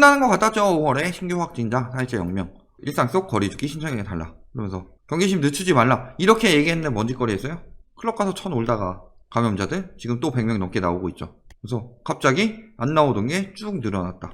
끝나는 것 같았죠. 5월에 신규 확진자 사일째 0명. 일상 속 거리두기 신청해 달라. 그러면서 경계심 늦추지 말라. 이렇게 얘기했는데 뭔 짓거리 했어요? 클럽 가서 쳐 놀다가 감염자들 지금 또 100명 넘게 나오고 있죠. 그래서 갑자기 안 나오던 게 쭉 늘어났다.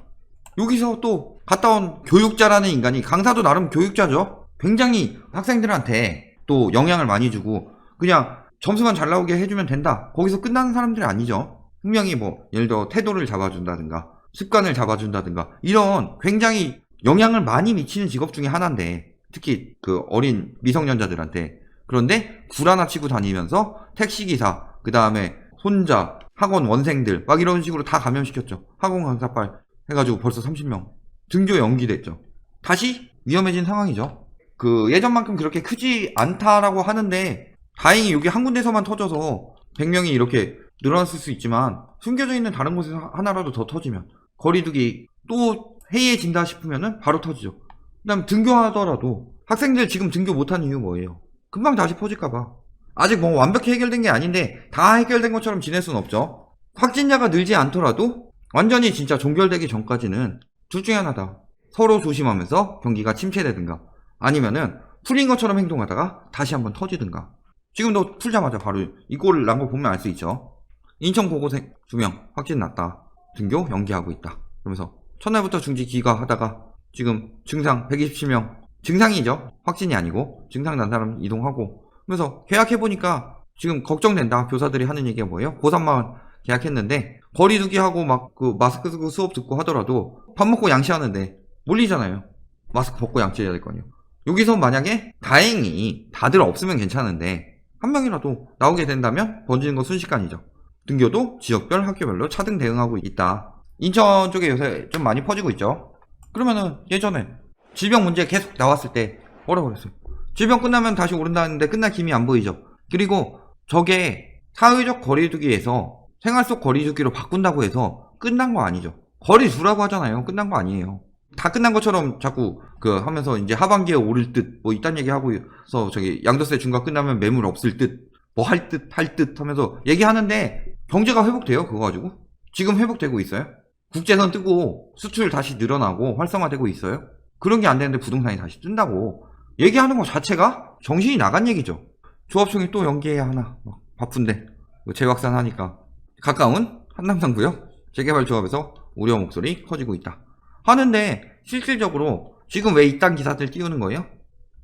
여기서 또 갔다 온 교육자라는 인간이, 강사도 나름 교육자죠. 굉장히 학생들한테 또 영향을 많이 주고 그냥 점수만 잘 나오게 해주면 된다. 거기서 끝나는 사람들이 아니죠. 분명히 뭐 예를 들어 태도를 잡아준다든가 습관을 잡아준다든가 이런 굉장히 영향을 많이 미치는 직업 중에 하나인데, 특히 그 어린 미성년자들한테. 그런데 구라나 치고 다니면서 택시기사, 그 다음에 손자, 학원 원생들 막 이런 식으로 다 감염시켰죠. 학원 강사빨 해가지고 벌써 30명 등교 연기됐죠. 다시 위험해진 상황이죠. 그 예전만큼 그렇게 크지 않다라고 하는데 다행히 여기 한 군데서만 터져서 100명이 이렇게 늘어났을 수 있지만, 숨겨져 있는 다른 곳에서 하나라도 더 터지면 거리두기 또 해이해진다 싶으면은 바로 터지죠. 그 다음 등교하더라도 학생들 지금 등교 못한 이유 뭐예요? 금방 다시 퍼질까봐. 아직 뭐 완벽히 해결된 게 아닌데 다 해결된 것처럼 지낼 수는 없죠. 확진자가 늘지 않더라도 완전히 진짜 종결되기 전까지는 둘 중에 하나다. 서로 조심하면서 경기가 침체되든가 아니면은 풀린 것처럼 행동하다가 다시 한번 터지든가. 지금도 풀자마자 바로 이 꼴을 난 거 보면 알 수 있죠. 인천 고고생 2명 확진 났다. 등교 연기하고 있다. 그러면서 첫날부터 중지 기가하다가 지금 증상 127명, 증상이죠. 확진이 아니고 증상 난 사람 이동하고. 그래서 계약해보니까 지금 걱정된다. 교사들이 하는 얘기가 뭐예요? 고3만 계약했는데 거리두기 하고 막 그 마스크 쓰고 수업 듣고 하더라도 밥 먹고 양치하는데 몰리잖아요. 마스크 벗고 양치해야 될 거 아니에요. 여기서 만약에 다행히 다들 없으면 괜찮은데 한 명이라도 나오게 된다면 번지는 거 순식간이죠. 등교도 지역별 학교별로 차등 대응하고 있다. 인천 쪽에 요새 좀 많이 퍼지고 있죠. 그러면은 예전에 질병 문제 계속 나왔을 때 뭐라고 그랬어요? 질병 끝나면 다시 오른다는데 끝날 기미 안 보이죠. 그리고 저게 사회적 거리두기에서 생활 속 거리두기로 바꾼다고 해서 끝난 거 아니죠. 거리 두라고 하잖아요. 끝난 거 아니에요. 다 끝난 것처럼 자꾸 그 하면서 이제 하반기에 오를 듯 뭐 이딴 얘기 하고 서 저기 양도세 중과 끝나면 매물 없을 듯 뭐 할 듯 하면서 얘기하는데 경제가 회복돼요. 그거 가지고 지금 회복되고 있어요. 국제선 뜨고 수출 다시 늘어나고 활성화되고 있어요. 그런 게 안 되는데 부동산이 다시 뜬다고 얘기하는 것 자체가 정신이 나간 얘기죠. 조합총회 또 연기해야 하나 바쁜데 재확산 하니까. 가까운 한남상구역 재개발 조합에서 우려 목소리 커지고 있다 하는데, 실질적으로 지금 왜 이딴 기사들 띄우는 거예요?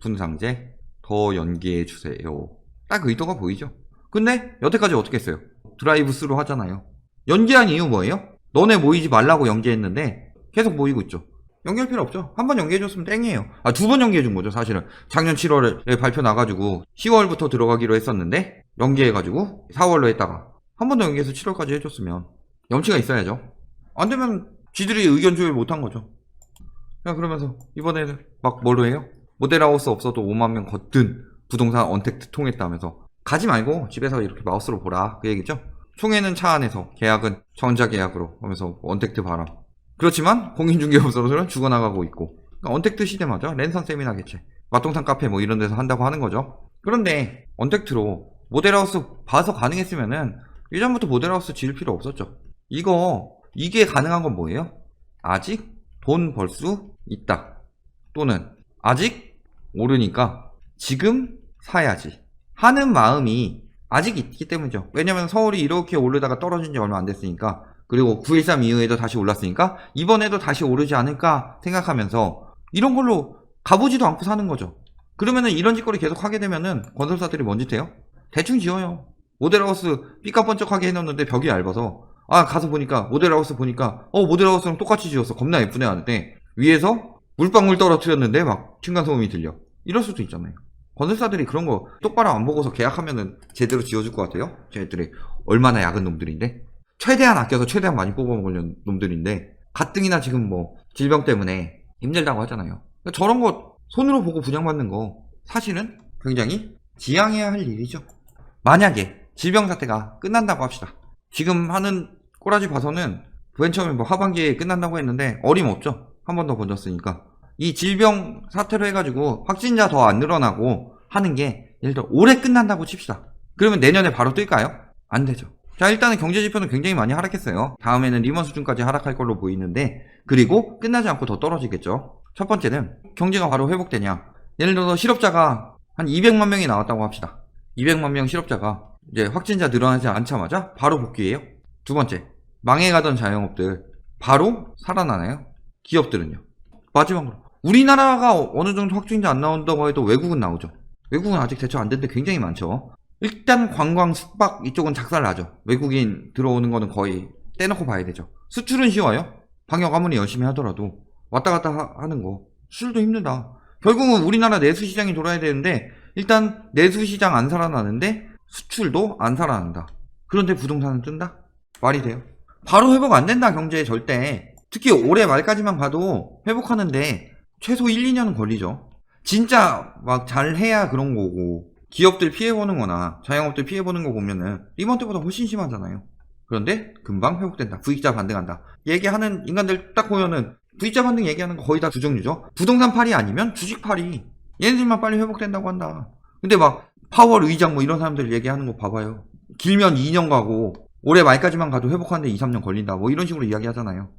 분상제 더 연기해 주세요. 딱 의도가 보이죠. 근데 여태까지 어떻게 했어요? 드라이브 스루 하잖아요. 연기한 이유 뭐예요? 너네 모이지 말라고 연기했는데 계속 모이고 있죠. 연기할 필요 없죠. 한 번 연기해줬으면 땡이에요. 두 번 연기해준 거죠. 사실은 작년 7월에 발표 나가지고 10월부터 들어가기로 했었는데 연기해가지고 4월로 했다가 한 번 더 연기해서 7월까지 해줬으면 염치가 있어야죠. 안 되면 지들이 의견 조율 못한 거죠. 그러면서 이번에는 막 뭘로 해요? 모델하우스 없어도 5만 명 걷든 부동산 언택트 통했다면서 가지 말고 집에서 이렇게 마우스로 보라 그 얘기죠. 총회는 차 안에서, 계약은 전자계약으로 하면서 언택트 바람. 그렇지만 공인중개업소로서는 죽어나가고 있고, 그러니까 언택트 시대마저 랜선 세미나 개최, 맛동산 카페 뭐 이런 데서 한다고 하는 거죠. 그런데 언택트로 모델하우스 봐서 가능했으면은 예전부터 모델하우스 지을 필요 없었죠. 이게 가능한 건 뭐예요? 아직 돈 벌 수 있다. 또는 아직 오르니까 지금 사야지 하는 마음이 아직 있기 때문이죠. 왜냐면 서울이 이렇게 오르다가 떨어진 지 얼마 안 됐으니까, 그리고 9.13 이후에도 다시 올랐으니까 이번에도 다시 오르지 않을까 생각하면서 이런 걸로 가보지도 않고 사는 거죠. 그러면은 이런 짓거리 계속 하게 되면은 건설사들이 뭔 짓 해요? 대충 지어요. 모델하우스 삐까번쩍하게 해놓는데 벽이 얇아서 가서 보니까 모델하우스 보니까 모델하우스랑 똑같이 지었어. 겁나 예쁘네 하는데 위에서 물방울 떨어뜨렸는데 막 층간소음이 들려. 이럴 수도 있잖아요. 건설사들이 그런 거 똑바로 안 보고서 계약하면은 제대로 지어줄 것 같아요? 쟤네들이 얼마나 약은 놈들인데? 최대한 아껴서 최대한 많이 뽑아먹으려는 놈들인데 가뜩이나 지금 뭐 질병 때문에 힘들다고 하잖아요. 그러니까 저런 거 손으로 보고 분양받는 거 사실은 굉장히 지양해야 할 일이죠. 만약에 질병 사태가 끝난다고 합시다. 지금 하는 꼬라지 봐서는 맨 처음에 뭐 하반기에 끝난다고 했는데 어림없죠. 한 번 더 번졌으니까. 이 질병 사태로 해가지고 확진자 더 안 늘어나고 하는 게 예를 들어 올해 끝난다고 칩시다. 그러면 내년에 바로 뜰까요? 안 되죠. 자, 일단은 경제지표는 굉장히 많이 하락했어요. 다음에는 리먼 수준까지 하락할 걸로 보이는데, 그리고 끝나지 않고 더 떨어지겠죠. 첫 번째는 경제가 바로 회복되냐. 예를 들어서 실업자가 한 200만 명이 나왔다고 합시다. 200만 명 실업자가 이제 확진자 늘어나지 않자마자 바로 복귀해요. 두 번째, 망해가던 자영업들 바로 살아나나요? 기업들은요? 마지막으로 우리나라가 어느 정도 확진자 안 나온다고 해도 외국은 나오죠. 외국은 아직 대처 안 된 데 굉장히 많죠. 일단 관광, 숙박 이쪽은 작살나죠. 외국인 들어오는 거는 거의 떼놓고 봐야 되죠. 수출은 쉬워요. 방역 아무리 열심히 하더라도 왔다 갔다 하는 거 수출도 힘들다. 결국은 우리나라 내수시장이 돌아야 되는데 일단 내수시장 안 살아나는데 수출도 안 살아난다. 그런데 부동산은 뜬다? 말이 돼요? 바로 회복 안 된다, 경제에 절대. 특히 올해 말까지만 가도 회복하는데 최소 1, 2년은 걸리죠. 진짜 막 잘해야 그런 거고 기업들 피해보는 거나 자영업들 피해보는 거 보면은 이번 때보다 훨씬 심하잖아요. 그런데 금방 회복된다. V자 반등한다. 얘기하는 인간들 딱 보면은 V자 반등 얘기하는 거 거의 다 두 종류죠. 부동산 팔이 아니면 주식 팔이. 얘네들만 빨리 회복된다고 한다. 근데 막 파월 의장 뭐 이런 사람들 얘기하는 거 봐봐요. 길면 2년 가고 올해 말까지만 가도 회복하는데 2, 3년 걸린다. 뭐 이런 식으로 이야기 하잖아요.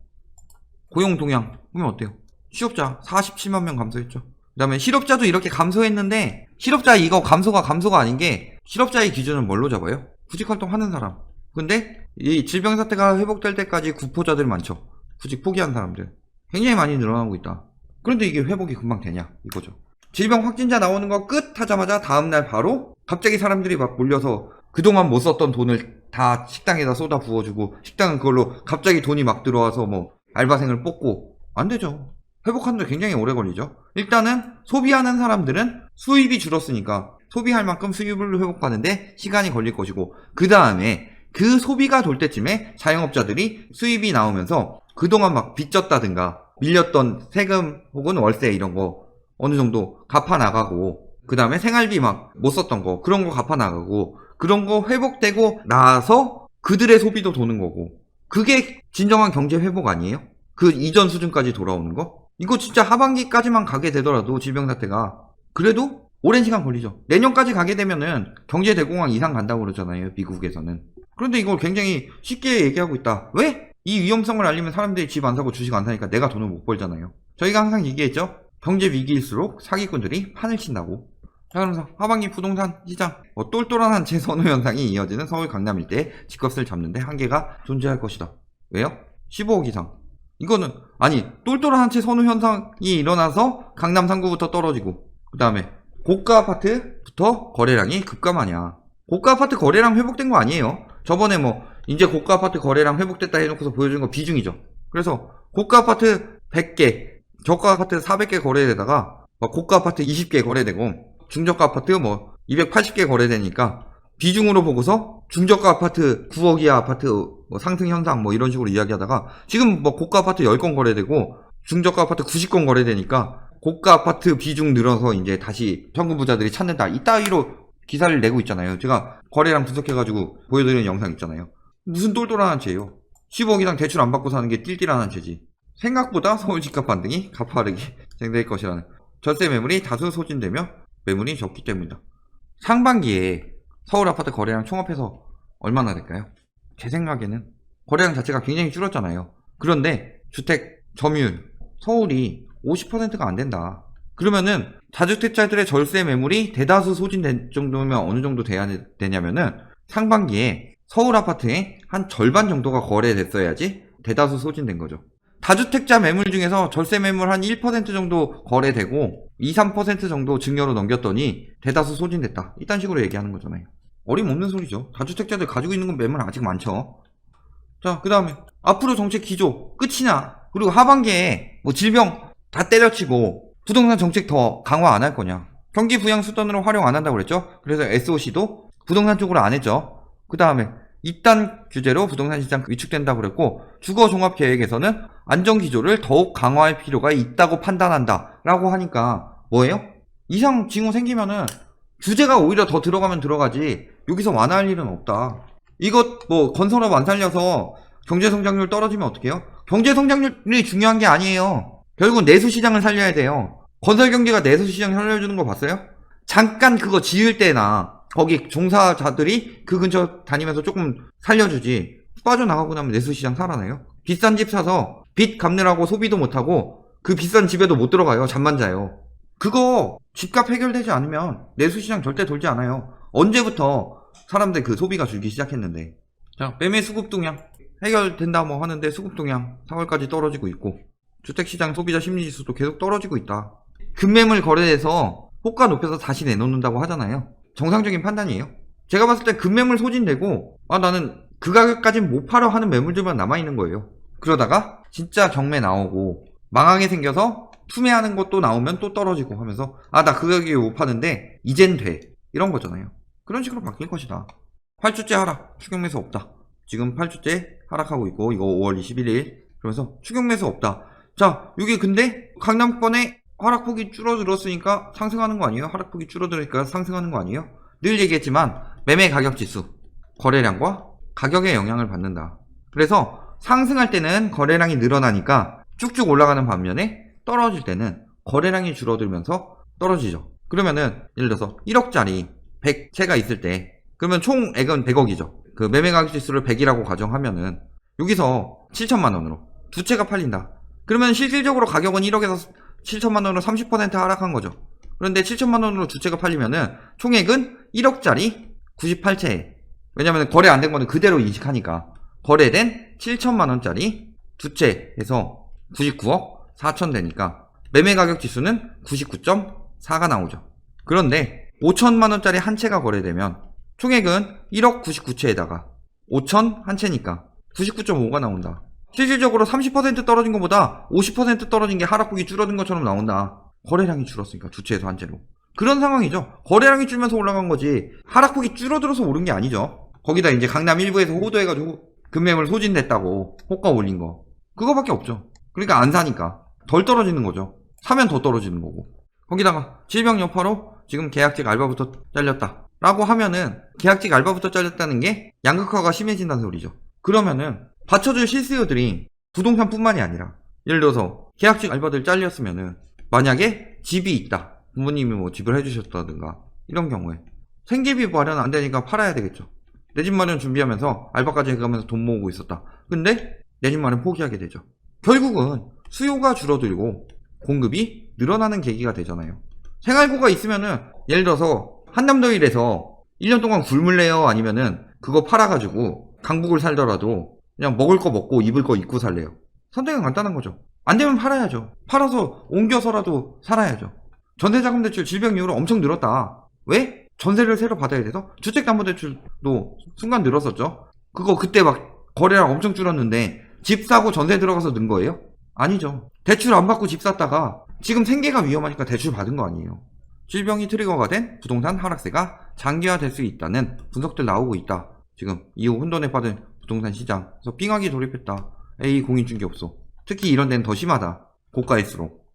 고용 동향 보면 어때요? 취업자 47만 명 감소했죠. 그 다음에 실업자도 이렇게 감소했는데 실업자 이거 감소가 아닌 게 실업자의 기준은 뭘로 잡아요? 구직활동 하는 사람. 근데 이 질병 사태가 회복될 때까지 구포자들 많죠. 구직 포기한 사람들 굉장히 많이 늘어나고 있다. 그런데 이게 회복이 금방 되냐 이거죠. 질병 확진자 나오는 거 끝 하자마자 다음날 바로 갑자기 사람들이 막 몰려서 그동안 못 썼던 돈을 다 식당에다 쏟아 부어주고 식당은 그걸로 갑자기 돈이 막 들어와서 뭐 알바생을 뽑고 안 되죠. 회복하는데 굉장히 오래 걸리죠. 일단은 소비하는 사람들은 수입이 줄었으니까 소비할 만큼 수입을 회복하는데 시간이 걸릴 것이고 그 다음에 그 소비가 돌 때쯤에 자영업자들이 수입이 나오면서 그동안 막 빚졌다든가 밀렸던 세금 혹은 월세 이런 거 어느 정도 갚아 나가고 그 다음에 생활비 막 못 썼던 거 그런 거 갚아 나가고 그런 거 회복되고 나서 그들의 소비도 도는 거고 그게 진정한 경제 회복 아니에요? 그 이전 수준까지 돌아오는 거? 이거 진짜 하반기까지만 가게 되더라도 질병 사태가 그래도 오랜 시간 걸리죠. 내년까지 가게 되면은 경제 대공황 이상 간다고 그러잖아요, 미국에서는. 그런데 이걸 굉장히 쉽게 얘기하고 있다. 왜? 이 위험성을 알리면 사람들이 집 안 사고 주식 안 사니까 내가 돈을 못 벌잖아요. 저희가 항상 얘기했죠. 경제 위기일수록 사기꾼들이 판을 친다고. 자, 그러면서 하반기 부동산 시장 똘똘한 한 채 선호 현상이 이어지는 서울 강남 일대에 집값을 잡는데 한계가 존재할 것이다. 왜요? 15억 이상. 이거는 아니 똘똘한 한 채 선호 현상이 일어나서 강남 3구부터 떨어지고 그 다음에 고가 아파트부터 거래량이 급감하냐. 고가 아파트 거래량 회복된 거 아니에요. 저번에 뭐 이제 고가 아파트 거래량 회복됐다 해놓고서 보여준 거 비중이죠. 그래서 고가 아파트 100개 저가 아파트 400개 거래되다가 고가 아파트 20개 거래되고 중저가 아파트 뭐 280개 거래되니까 비중으로 보고서 중저가 아파트 9억 이하 아파트 뭐 상승 현상 뭐 이런 식으로 이야기하다가 지금 뭐 고가 아파트 10건 거래되고 중저가 아파트 90건 거래되니까 고가 아파트 비중 늘어서 이제 다시 현금 부자들이 찾는다. 이따위로 기사를 내고 있잖아요. 제가 거래량 분석해가지고 보여드리는 영상 있잖아요. 무슨 똘똘한 한 채예요. 15억 이상 대출 안 받고 사는 게 띨띨한 한 채지. 생각보다 서울 집값 반등이 가파르게 진행될 것이라는 절세 매물이 다수 소진되며 매물이 적기 때문이다. 상반기에 서울 아파트 거래량 총합해서 얼마나 될까요? 제 생각에는 거래량 자체가 굉장히 줄었잖아요. 그런데 주택 점유율 서울이 50%가 안 된다. 그러면은 다주택자들의 절세 매물이 대다수 소진된 정도면 어느 정도 돼야 되냐면은 상반기에 서울 아파트의 한 절반 정도가 거래됐어야지 대다수 소진된 거죠. 다주택자 매물 중에서 절세 매물 한 1% 정도 거래되고 2, 3% 정도 증여로 넘겼더니 대다수 소진됐다. 이딴 식으로 얘기하는 거잖아요. 어림없는 소리죠. 다주택자들 가지고 있는 건 매물 아직 많죠. 자, 그 다음에 앞으로 정책 기조 끝이냐, 그리고 하반기에 뭐 질병 다 때려치고 부동산 정책 더 강화 안 할 거냐. 경기 부양 수단으로 활용 안 한다고 그랬죠. 그래서 SOC도 부동산 쪽으로 안 했죠. 그 다음에 이딴 규제로 부동산 시장 위축된다고 그랬고 주거 종합 계획에서는 안정 기조를 더욱 강화할 필요가 있다고 판단한다 라고 하니까 뭐예요? 이상 징후 생기면은 규제가 오히려 더 들어가면 들어가지 여기서 완화할 일은 없다. 이것 뭐 건설업 안 살려서 경제성장률 떨어지면 어떡해요? 경제성장률이 중요한 게 아니에요. 결국은 내수시장을 살려야 돼요. 건설경제가 내수시장 살려주는 거 봤어요? 잠깐 그거 지을 때나 거기 종사자들이 그 근처 다니면서 조금 살려주지. 빠져나가고 나면 내수시장 살아나요? 비싼 집 사서 빚 갚느라고 소비도 못하고 그 비싼 집에도 못 들어가요. 잠만 자요. 그거 집값 해결되지 않으면 내수시장 절대 돌지 않아요. 언제부터 사람들 그 소비가 줄기 시작했는데. 자, 매매 수급 동향 해결된다 뭐 하는데 수급 동향 4월까지 떨어지고 있고, 주택시장 소비자 심리지수도 계속 떨어지고 있다. 급매물 거래에서 호가 높여서 다시 내놓는다고 하잖아요. 정상적인 판단이에요. 제가 봤을 때 급매물 소진되고 나는 그 가격까진 못 팔아 하는 매물들만 남아있는 거예요. 그러다가 진짜 경매 나오고 망하게 생겨서 투매하는 것도 나오면 또 떨어지고 하면서 나 그 가격에 못 파는데 이젠 돼, 이런 거잖아요. 그런 식으로 바뀔 것이다. 8주째 하락, 추격매수 없다. 지금 8주째 하락하고 있고, 이거 5월 21일 그러면서 추격매수 없다. 자, 이게 근데 강남권의 하락폭이 줄어들었으니까 상승하는 거 아니에요? 하락폭이 줄어들으니까 상승하는 거 아니에요? 늘 얘기했지만 매매 가격 지수, 거래량과 가격에 영향을 받는다. 그래서 상승할 때는 거래량이 늘어나니까 쭉쭉 올라가는 반면에 떨어질 때는 거래량이 줄어들면서 떨어지죠. 그러면은 예를 들어서 1억짜리 100채가 있을 때 그러면 총액은 100억이죠. 그 매매 가격 지수를 100이라고 가정하면은 여기서 7천만 원으로 두 채가 팔린다. 그러면 실질적으로 가격은 1억에서 7천만 원으로 30% 하락한 거죠. 그런데 7천만 원으로 두 채가 팔리면은 총액은 1억짜리 98채. 왜냐면 거래 안 된 거는 그대로 인식하니까 거래된 7천만 원짜리 두 채에서 99억 4천 되니까 매매 가격 지수는 99.4가 나오죠. 그런데 5천만 원짜리 한 채가 거래되면 총액은 1억 99채에다가 5천 한 채니까 99.5가 나온다. 실질적으로 30% 떨어진 것보다 50% 떨어진 게 하락폭이 줄어든 것처럼 나온다. 거래량이 줄었으니까 두 채에서 한 채로. 그런 상황이죠. 거래량이 줄면서 올라간 거지 하락폭이 줄어들어서 오른 게 아니죠. 거기다 이제 강남 일부에서 호도해가지고 급매물 소진됐다고 호가 올린 거, 그거밖에 없죠. 그러니까 안 사니까 덜 떨어지는 거죠. 사면 더 떨어지는 거고. 거기다가 질병 여파로 지금 계약직 알바부터 잘렸다 라고 하면은 계약직 알바부터 잘렸다는 게 양극화가 심해진다는 소리죠. 그러면은 받쳐줄 실수요들이 부동산 뿐만이 아니라 예를 들어서 계약직 알바들 잘렸으면은 만약에 집이 있다, 부모님이 뭐 집을 해주셨다든가 이런 경우에 생계비 마련 안 되니까 팔아야 되겠죠. 내 집 마련 준비하면서 알바까지 해가면서 돈 모으고 있었다. 근데 내 집 마련 포기하게 되죠. 결국은 수요가 줄어들고 공급이 늘어나는 계기가 되잖아요. 생활고가 있으면은 예를 들어서 한남더일에서 1년 동안 굶을래요? 아니면은 그거 팔아가지고 강북을 살더라도 그냥 먹을 거 먹고 입을 거 입고 살래요? 선택은 간단한 거죠. 안 되면 팔아야죠. 팔아서 옮겨서라도 살아야죠. 전세자금대출 질병 이후로 엄청 늘었다. 왜? 전세를 새로 받아야 돼서. 주택담보대출도 순간 늘었었죠. 그거 그때 막 거래량 엄청 줄었는데 집 사고 전세 들어가서 는 거예요? 아니죠. 대출 안 받고 집 샀다가 지금 생계가 위험하니까 대출 받은 거 아니에요. 질병이 트리거가 된 부동산 하락세가 장기화될 수 있다는 분석들 나오고 있다. 지금 이후 혼돈에 빠진 부동산 시장. 그래서 빙하기 돌입했다. A 공인중개업소. 특히 이런 데는 더 심하다. 고가일수록.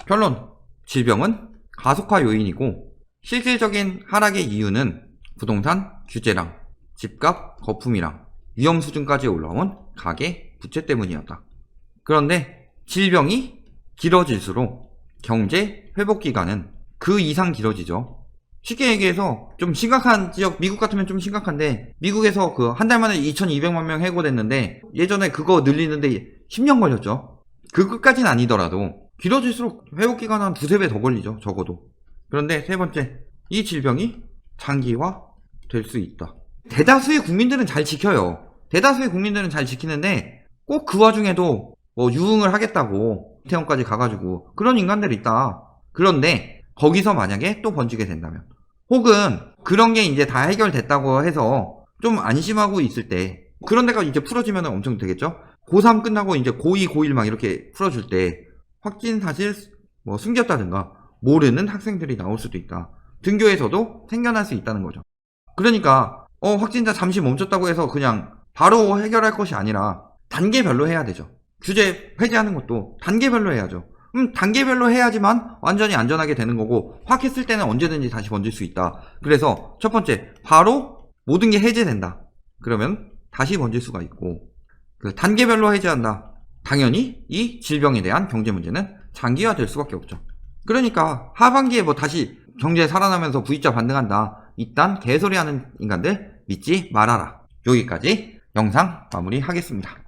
결론. 질병은 가속화 요인이고 실질적인 하락의 이유는 부동산 규제랑 집값 거품이랑 위험 수준까지 올라온 가계 부채 때문이었다. 그런데 질병이 길어질수록 경제 회복 기간은 그 이상 길어지죠. 쉽게 얘기해서 좀 심각한 지역, 미국 같으면 좀 심각한데 미국에서 그 한 달 만에 2200만 명 해고됐는데 예전에 그거 늘리는데 10년 걸렸죠. 그 끝까지는 아니더라도 길어질수록 회복 기간은 한 두세 배 더 걸리죠. 적어도. 그런데 세 번째, 이 질병이 장기화 될 수 있다. 대다수의 국민들은 잘 지켜요. 대다수의 국민들은 잘 지키는데 꼭 그 와중에도 뭐 유흥을 하겠다고 이태원까지 가가지고 그런 인간들이 있다. 그런데 거기서 만약에 또 번지게 된다면, 혹은 그런 게 이제 다 해결됐다고 해서 좀 안심하고 있을 때, 그런 데가 이제 풀어지면 엄청 되겠죠. 고3 끝나고 이제 고2, 고1 막 이렇게 풀어줄 때 확진 사실 뭐 숨겼다든가 모르는 학생들이 나올 수도 있다. 등교에서도 생겨날 수 있다는 거죠. 그러니까 확진자 잠시 멈췄다고 해서 그냥 바로 해결할 것이 아니라 단계별로 해야 되죠. 규제 해제하는 것도 단계별로 해야죠. 단계별로 해야지만 완전히 안전하게 되는 거고, 확 했을 때는 언제든지 다시 번질 수 있다. 그래서 첫 번째, 바로 모든 게 해제된다. 그러면 다시 번질 수가 있고, 그 단계별로 해제한다. 당연히 이 질병에 대한 경제 문제는 장기화될 수밖에 없죠. 그러니까 하반기에 뭐 다시 경제 살아나면서 V자 반등한다. 이딴 개소리하는 인간들 믿지 말아라. 여기까지 영상 마무리하겠습니다.